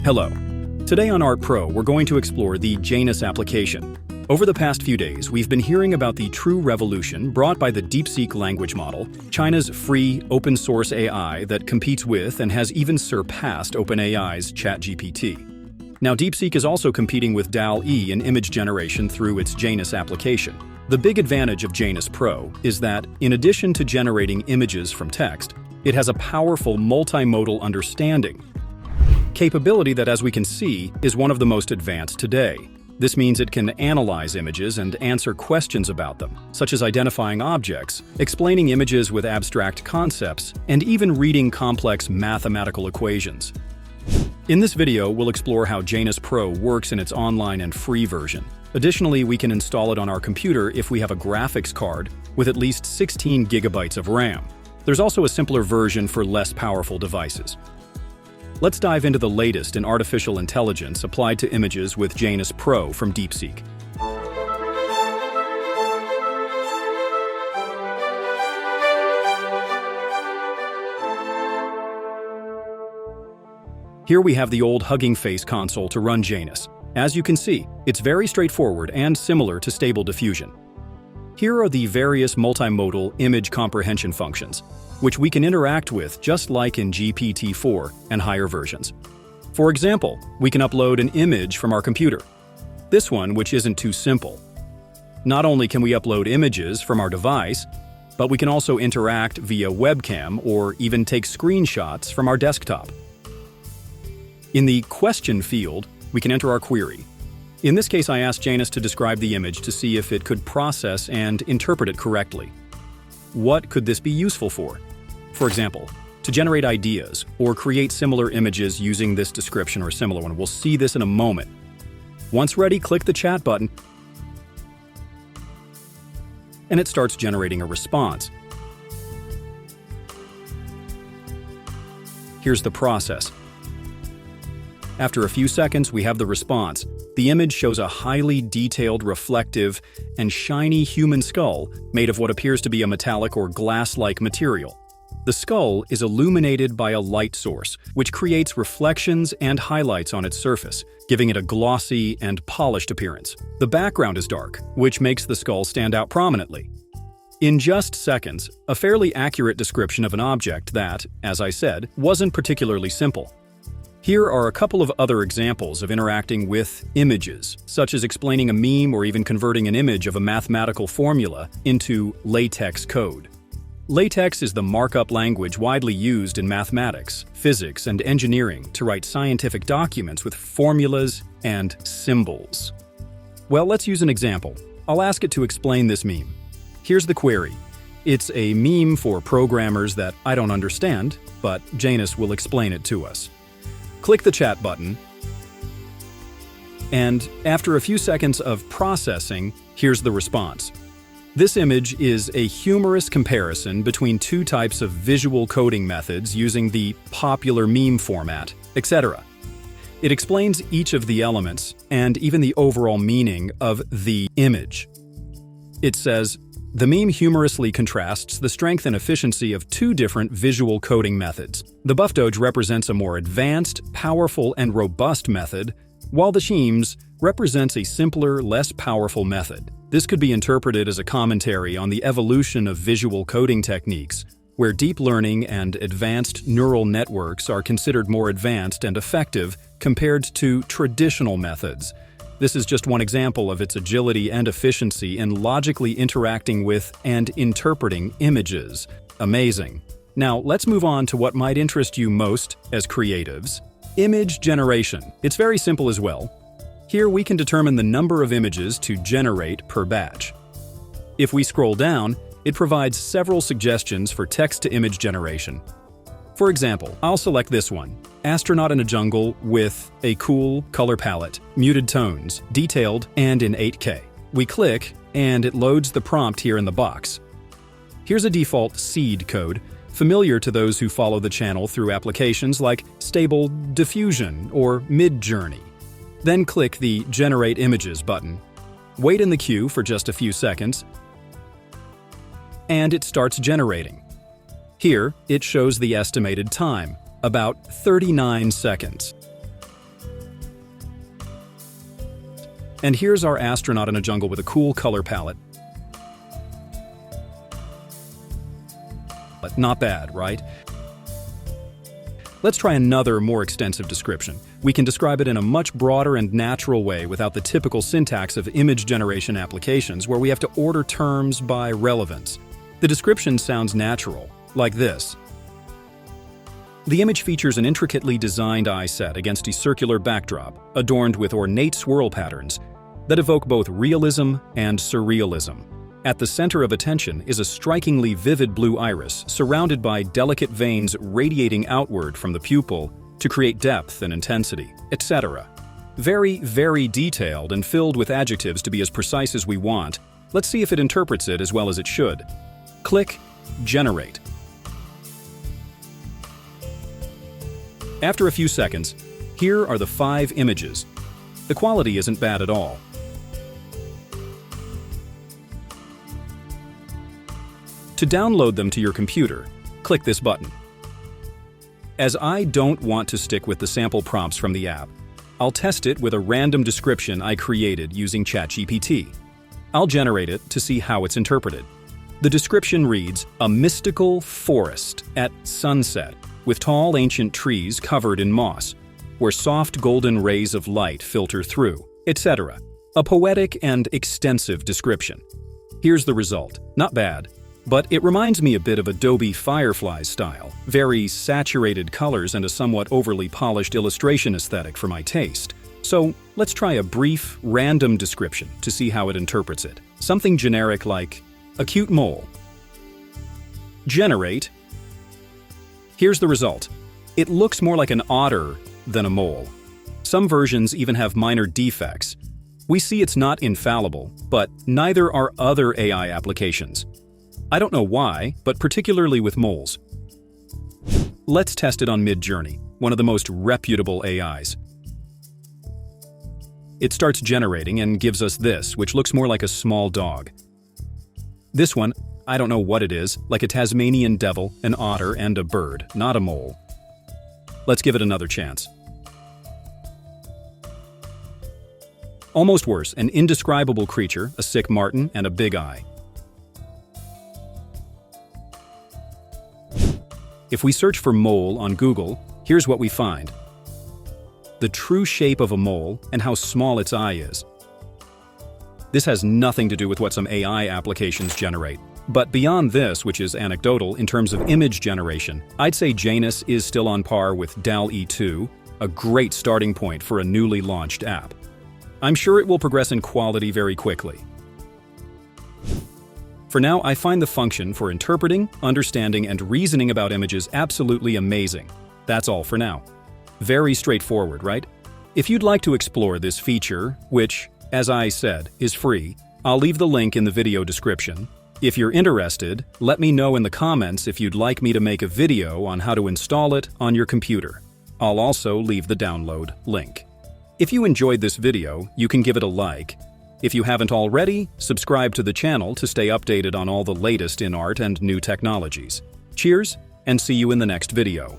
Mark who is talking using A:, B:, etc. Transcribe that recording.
A: Hello. Today on Art Pro, we're going to explore the Janus application. Over the past few days, we've been hearing about the true revolution brought by the DeepSeek language model, China's free, open-source AI that competes with and has even surpassed OpenAI's ChatGPT. Now, DeepSeek is also competing with DALL-E in image generation through its Janus application. The big advantage of Janus Pro is that, in addition to generating images from text, it has a powerful multimodal understanding capability that, as we can see, is one of the most advanced today. This means it can analyze images and answer questions about them, such as identifying objects, explaining images with abstract concepts, and even reading complex mathematical equations. In this video, we'll explore how Janus Pro works in its online and free version. Additionally, we can install it on our computer if we have a graphics card with at least 16 gigabytes of RAM. There's also a simpler version for less powerful devices. Let's dive into the latest in artificial intelligence applied to images with Janus Pro from DeepSeek. Here we have the old HuggingFace console to run Janus. As you can see, it's very straightforward and similar to Stable Diffusion. Here are the various multimodal image comprehension functions, which we can interact with just like in GPT-4 and higher versions. For example, we can upload an image from our computer. This one, which isn't too simple. Not only can we upload images from our device, but we can also interact via webcam or even take screenshots from our desktop. In the question field, we can enter our query. In this case, I asked Janus to describe the image to see if it could process and interpret it correctly. What could this be useful for? For example, to generate ideas or create similar images using this description or similar one. We'll see this in a moment. Once ready, click the chat button, and it starts generating a response. Here's the process. After a few seconds, we have the response. The image shows a highly detailed, reflective, and shiny human skull made of what appears to be a metallic or glass-like material. The skull is illuminated by a light source, which creates reflections and highlights on its surface, giving it a glossy and polished appearance. The background is dark, which makes the skull stand out prominently. In just seconds, a fairly accurate description of an object that, as I said, wasn't particularly simple. Here are a couple of other examples of interacting with images, such as explaining a meme or even converting an image of a mathematical formula into LaTeX code. LaTeX is the markup language widely used in mathematics, physics, and engineering to write scientific documents with formulas and symbols. Well, let's use an example. I'll ask it to explain this meme. Here's the query. It's a meme for programmers that I don't understand, but Janus will explain it to us. Click the chat button, and after a few seconds of processing, here's the response. This image is a humorous comparison between two types of visual coding methods using the popular meme format, etc. It explains each of the elements and even the overall meaning of the image. It says, the meme humorously contrasts the strength and efficiency of two different visual coding methods. The buff doge represents a more advanced, powerful, and robust method, while the sheems represents a simpler, less powerful method. This could be interpreted as a commentary on the evolution of visual coding techniques, where deep learning and advanced neural networks are considered more advanced and effective compared to traditional methods. This is just one example of its agility and efficiency in logically interacting with and interpreting images. Amazing. Now, let's move on to what might interest you most as creatives. Image generation. It's very simple as well. Here we can determine the number of images to generate per batch. If we scroll down, it provides several suggestions for text-to-image generation. For example, I'll select this one, astronaut in a jungle with a cool color palette, muted tones, detailed, and in 8K. We click, and it loads the prompt here in the box. Here's a default seed code, familiar to those who follow the channel through applications like Stable Diffusion or Midjourney. Then click the Generate Images button. Wait in the queue for just a few seconds, and it starts generating. Here, it shows the estimated time, about 39 seconds. And here's our astronaut in a jungle with a cool color palette. But not bad, right? Let's try another, more extensive description. We can describe it in a much broader and natural way without the typical syntax of image generation applications where we have to order terms by relevance. The description sounds natural, like this. The image features an intricately designed eye set against a circular backdrop, adorned with ornate swirl patterns that evoke both realism and surrealism. At the center of attention is a strikingly vivid blue iris, surrounded by delicate veins radiating outward from the pupil to create depth and intensity, etc. Very, very detailed and filled with adjectives to be as precise as we want. Let's see if it interprets it as well as it should. Click Generate. After a few seconds, here are the 5 images. The quality isn't bad at all. To download them to your computer, click this button. As I don't want to stick with the sample prompts from the app, I'll test it with a random description I created using ChatGPT. I'll generate it to see how it's interpreted. The description reads, "A mystical forest at sunset, with tall ancient trees covered in moss, where soft golden rays of light filter through," etc. A poetic and extensive description. Here's the result. Not bad. But it reminds me a bit of Adobe Firefly's style, very saturated colors and a somewhat overly polished illustration aesthetic for my taste. So let's try a brief, random description to see how it interprets it. Something generic like, "A cute mole." Generate. Here's the result. It looks more like an otter than a mole. Some versions even have minor defects. We see it's not infallible, but neither are other AI applications. I don't know why, but particularly with moles. Let's test it on Midjourney, one of the most reputable AIs. It starts generating and gives us this, which looks more like a small dog. This one, I don't know what it is, like a Tasmanian devil, an otter, and a bird, not a mole. Let's give it another chance. Almost worse, an indescribable creature, a sick marten, and a big eye. If we search for mole on Google, here's what we find. The true shape of a mole and how small its eye is. This has nothing to do with what some AI applications generate. But beyond this, which is anecdotal in terms of image generation, I'd say Janus is still on par with DALL-E 2, a great starting point for a newly launched app. I'm sure it will progress in quality very quickly. For now, I find the function for interpreting, understanding, and reasoning about images absolutely amazing. That's all for now. Very straightforward, right? If you'd like to explore this feature, which, as I said, is free, I'll leave the link in the video description. If you're interested, let me know in the comments if you'd like me to make a video on how to install it on your computer. I'll also leave the download link. If you enjoyed this video, you can give it a like. If you haven't already, subscribe to the channel to stay updated on all the latest in art and new technologies. Cheers, and see you in the next video.